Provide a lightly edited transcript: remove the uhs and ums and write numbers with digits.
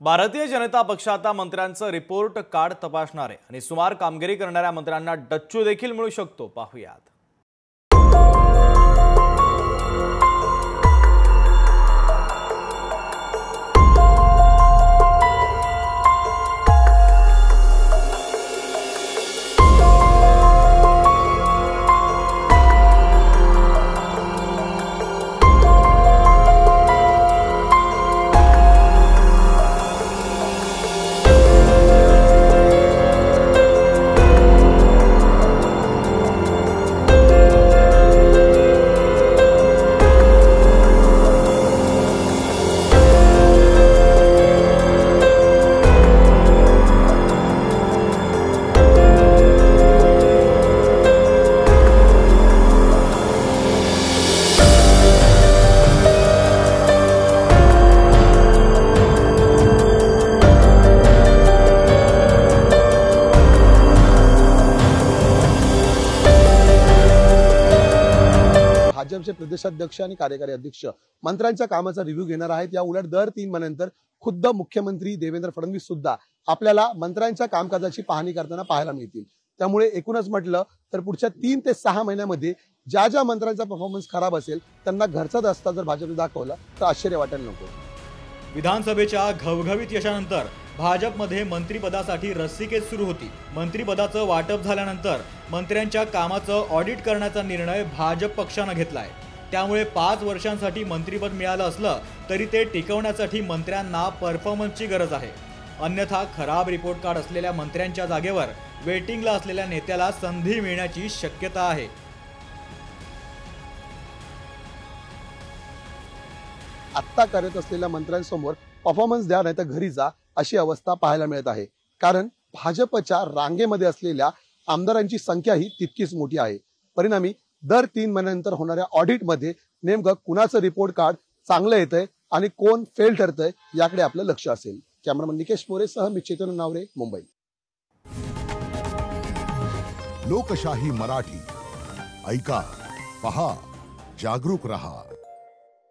भारतीय जनता पक्ष आता मंत्र्यांचं रिपोर्ट कार्ड तपासणार आहे आणि सुमार कामगिरी करणाऱ्या मंत्र्यांना डच्चू देखील मिळू शकतो। पाहूयात। भाजपचे प्रदेशाध्यक्ष आणि कार्यकारी अध्यक्ष मंत्र्यांच्या कामाचा रिव्ह्यू घेणार आहेत। या उलट दर 3 महिन्यांनंतर खुद्द मुख्यमंत्री देवेंद्र फडणवीस सुद्धा आपल्याला मंत्र्यांच्या कामकाजाची पाहणी करताना पाहायला मिळतील। त्यामुळे एकूणच म्हटलं तर पुढच्या 3 ते 6 महिन्यांमध्ये ज्या मंत्र्यांचा परफॉर्मन्स खराब असेल त्यांना घरचा दस्ता जर भाजपने दाखवला तर आश्चर्य वाटायला नको। विधानसभेच्या घवघवीत यशानंतर भाजपमध्ये मंत्रिपदासाठी रस्सीखेच सुरू होती। मंत्रिपदाचं वाटप झाल्यानंतर मंत्र्यांच्या कामाचं ऑडिट करण्याचा निर्णय भाजप पक्षाने घेतलाय। त्यामुळे 5 वर्षांसाठी मंत्रिपद मिळालं असलं तरी ते टिकवण्यासाठी मंत्र्यांना परफॉर्मन्सची गरज आहे। अन्यथा खराब रिपोर्ट कार्ड असलेल्या मंत्र्यांच्या जागेवर वेटिंगला असलेल्या नेत्याला संधी मिळण्याची शक्यता आहे। आत्ता करत असलेल्या मंत्र्यांसमोर परफॉर्मन्स द्या नाही तर घरी जा अशी अवस्था पाहायला मिळत आहे। कारण भाजपच्या रांगेमध्ये असलेल्या आमदारांची संख्या ही तितकीच मोठी आहे। परिणामी दर 3 महिन्यानंतर होणाऱ्या ऑडिट मध्ये नेमकं कुणाचं रिपोर्ट कार्ड चांगलं येतंय आणि कोण फेल ठरतंय याकडे आपलं लक्ष असेल। कॅमेरामन निकेश मोरे सह मी चेतन नावरे, मुंबई। लोकशाही मराठी ऐका, पहा, जागरूक रहा।